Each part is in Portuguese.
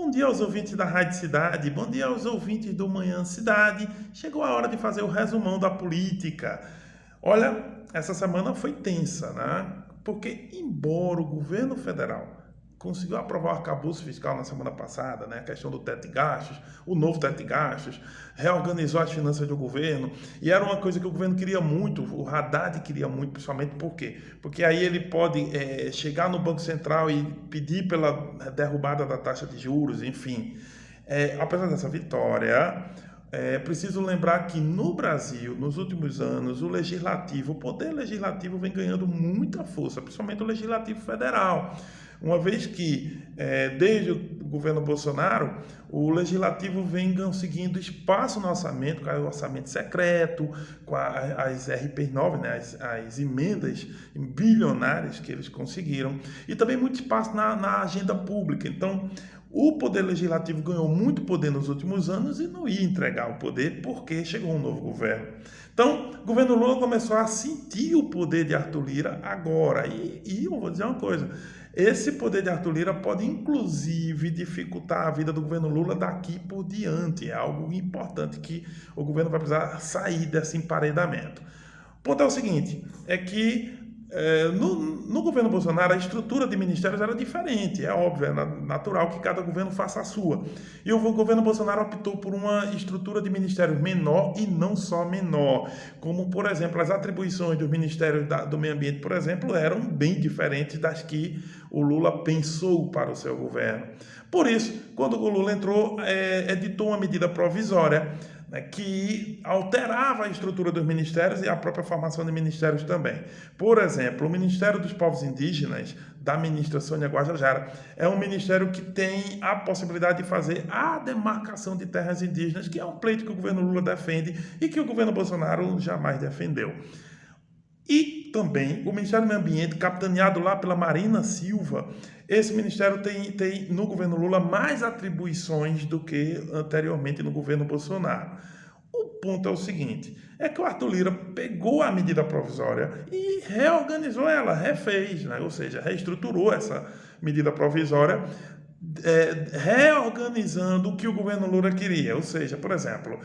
Bom dia aos ouvintes da Rádio Cidade, bom dia aos ouvintes do Manhã Cidade. Chegou a hora de fazer o resumão da política. Olha, essa semana foi tensa, né? Porque, embora o governo federal conseguiu aprovar o arcabouço fiscal na semana passada, né? A questão do teto de gastos, o novo teto de gastos, reorganizou as finanças do governo, e era uma coisa que o governo queria muito, o Haddad queria muito, principalmente por quê? Porque aí ele pode chegar no Banco Central e pedir pela derrubada da taxa de juros, enfim. Apesar dessa vitória, é preciso lembrar que no Brasil, nos últimos anos, o poder legislativo vem ganhando muita força, principalmente o legislativo federal. Uma vez que, desde o governo Bolsonaro, o legislativo vem conseguindo espaço no orçamento, com o orçamento secreto, com as RP9, né, as emendas bilionárias que eles conseguiram, e também muito espaço na agenda pública. Então, o Poder Legislativo ganhou muito poder nos últimos anos e não ia entregar o poder porque chegou um novo governo. Então, o governo Lula começou a sentir o poder de Arthur Lira agora. E eu vou dizer uma coisa, esse poder de Arthur Lira pode inclusive dificultar a vida do governo Lula daqui por diante. É algo importante que o governo vai precisar sair desse emparedamento. O ponto é o seguinte, é que no governo Bolsonaro a estrutura de ministérios era diferente, é óbvio, é natural que cada governo faça a sua. E o governo Bolsonaro optou por uma estrutura de ministérios menor e não só menor, como por exemplo as atribuições dos ministérios do meio ambiente, por exemplo, eram bem diferentes das que o Lula pensou para o seu governo. Por isso, quando o Lula entrou, editou uma medida provisória, né, que alterava a estrutura dos ministérios e a própria formação de ministérios também. Por exemplo, o Ministério dos Povos Indígenas, da ministra Sônia Guajajara, é um ministério que tem a possibilidade de fazer a demarcação de terras indígenas, que é um pleito que o governo Lula defende e que o governo Bolsonaro jamais defendeu. E também o Ministério do Meio Ambiente, capitaneado lá pela Marina Silva, esse ministério tem no governo Lula mais atribuições do que anteriormente no governo Bolsonaro. O ponto é o seguinte, é que o Arthur Lira pegou a medida provisória e reorganizou ela, refez, né? Ou seja, reestruturou essa medida provisória, reorganizando o que o governo Lula queria. Ou seja, por exemplo,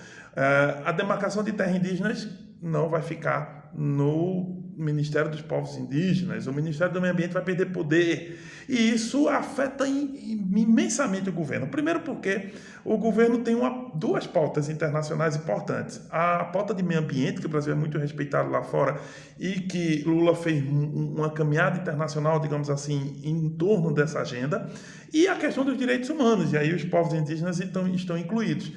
a demarcação de terras indígenas não vai ficar no Ministério dos Povos Indígenas, o Ministério do Meio Ambiente vai perder poder, e isso afeta imensamente o governo. Primeiro porque o governo tem duas pautas internacionais importantes. A pauta de meio ambiente, que o Brasil é muito respeitado lá fora, e que Lula fez uma caminhada internacional, digamos assim, em torno dessa agenda, e a questão dos direitos humanos, e aí os povos indígenas estão incluídos.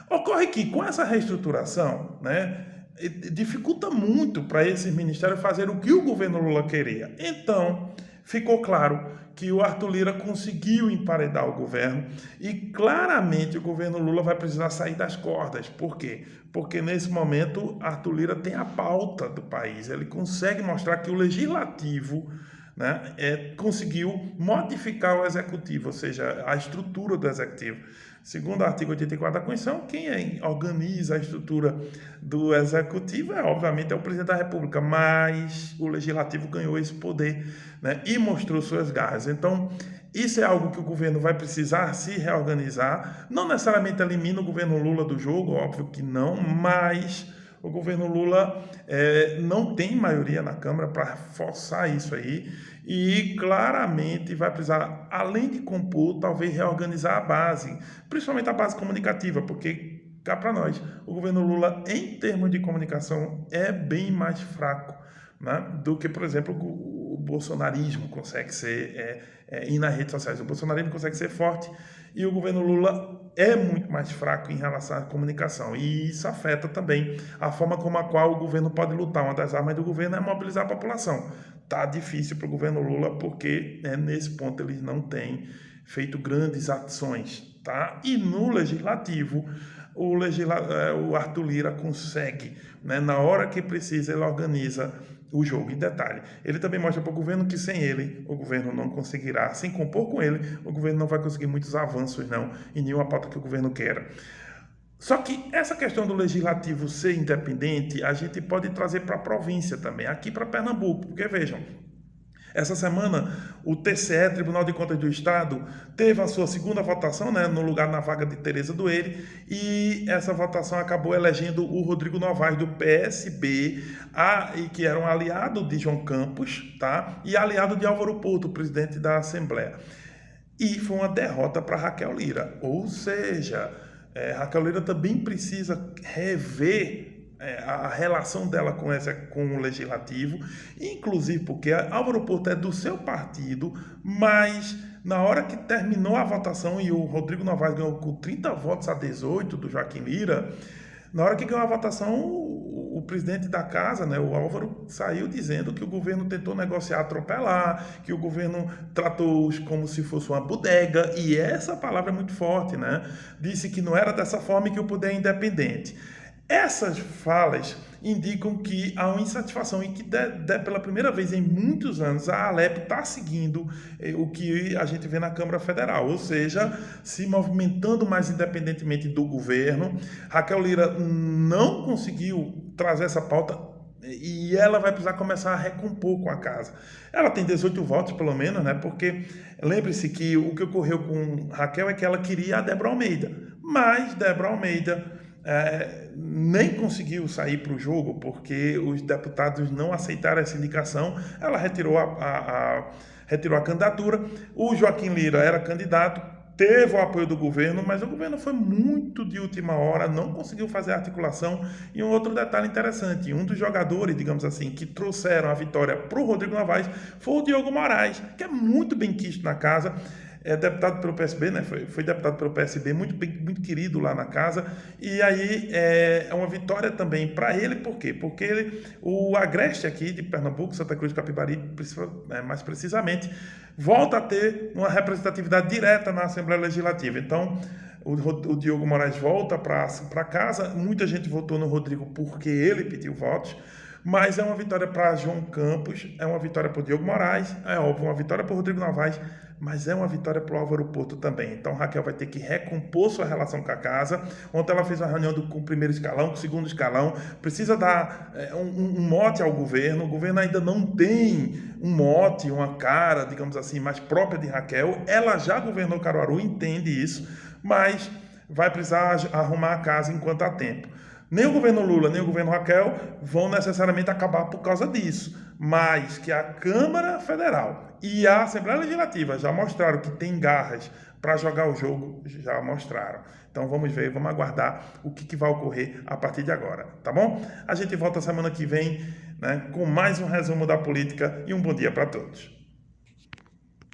Ocorre que, com essa reestruturação, né, dificulta muito para esse ministério fazer o que o governo Lula queria. Então, ficou claro que o Arthur Lira conseguiu emparedar o governo e claramente o governo Lula vai precisar sair das cordas. Por quê? Porque nesse momento Arthur Lira tem a pauta do país, ele consegue mostrar que o legislativo, né, conseguiu modificar o executivo, ou seja, a estrutura do executivo. Segundo o artigo 84 da Constituição, quem organiza a estrutura do executivo obviamente é o presidente da República, mas o legislativo ganhou esse poder, né, e mostrou suas garras. Então, isso é algo que o governo vai precisar se reorganizar. Não necessariamente elimina o governo Lula do jogo, óbvio que não, mas o governo Lula não tem maioria na Câmara para forçar isso aí e claramente vai precisar, além de compor, talvez reorganizar a base, principalmente a base comunicativa, porque cá para nós, o governo Lula, em termos de comunicação, é bem mais fraco, né, do que, por exemplo, o bolsonarismo consegue ser, ir nas redes sociais. O bolsonarismo consegue ser forte e o governo Lula é muito mais fraco em relação à comunicação. E isso afeta também a forma como a qual o governo pode lutar. Uma das armas do governo é mobilizar a população. Tá difícil para o governo Lula porque, nesse ponto, eles não têm feito grandes ações. Tá? E no legislativo, o Arthur Lira consegue, né, na hora que precisa, ele organiza o jogo. Em detalhe, ele também mostra para o governo que sem ele, o governo não conseguirá, sem compor com ele, o governo não vai conseguir muitos avanços não, em nenhuma pauta que o governo queira. Só que essa questão do legislativo ser independente, a gente pode trazer para a província também, aqui para Pernambuco, porque vejam, Essa semana, o TCE, Tribunal de Contas do Estado, teve a sua segunda votação, né, no lugar na vaga de Tereza Doere, e essa votação acabou elegendo o Rodrigo Novaes, do PSB, e que era um aliado de João Campos, tá, e aliado de Álvaro Porto, presidente da Assembleia. E foi uma derrota para Raquel Lira, ou seja, Raquel Lira também precisa rever a relação dela com o Legislativo, inclusive porque Álvaro Porto é do seu partido, mas na hora que terminou a votação e o Rodrigo Novaes ganhou com 30 votos a 18 do Joaquim Lira, na hora que ganhou a votação, o presidente da casa, né, o Álvaro, saiu dizendo que o governo tentou negociar, atropelar, que o governo tratou-os como se fosse uma bodega, e essa palavra é muito forte, né? Disse que não era dessa forma e que o poder é independente. Essas falas indicam que há uma insatisfação e que, pela primeira vez em muitos anos, a Alep está seguindo o que a gente vê na Câmara Federal, ou seja, se movimentando mais independentemente do governo. Raquel Lira não conseguiu trazer essa pauta e ela vai precisar começar a recompor com a casa. Ela tem 18 votos, pelo menos, né? Porque lembre-se que o que ocorreu com Raquel é que ela queria a Débora Almeida, mas Débora Almeida nem conseguiu sair para o jogo porque os deputados não aceitaram essa indicação. Ela retirou retirou a candidatura. O Joaquim Lira era candidato, teve o apoio do governo, mas o governo foi muito de última hora, não conseguiu fazer a articulação. E um outro detalhe interessante, um dos jogadores, digamos assim, que trouxeram a vitória para o Rodrigo Novaes foi o Diogo Moraes, que é muito bem quisto na casa. É deputado pelo PSB, né? Foi deputado pelo PSB, muito querido lá na casa. E aí é uma vitória também para ele, por quê? Porque o Agreste aqui de Pernambuco, Santa Cruz de Capibari, mais precisamente, volta a ter uma representatividade direta na Assembleia Legislativa. Então, o Diogo Moraes volta para casa. Muita gente votou no Rodrigo porque ele pediu votos. Mas é uma vitória para João Campos, é uma vitória para o Diogo Moraes, é óbvio, uma vitória para o Rodrigo Novaes, mas é uma vitória para o Álvaro Porto também. Então Raquel vai ter que recompor sua relação com a casa. Ontem ela fez uma reunião com o primeiro escalão, com o segundo escalão, precisa dar um mote ao governo. O governo ainda não tem um mote, uma cara, digamos assim, mais própria de Raquel. Ela já governou Caruaru, entende isso, mas vai precisar arrumar a casa enquanto há tempo. Nem o governo Lula, nem o governo Raquel vão necessariamente acabar por causa disso, mas que a Câmara Federal e a Assembleia Legislativa já mostraram que tem garras para jogar o jogo, já mostraram. Então vamos ver, vamos aguardar o que vai ocorrer a partir de agora, tá bom? A gente volta semana que vem, né, com mais um resumo da política e um bom dia para todos.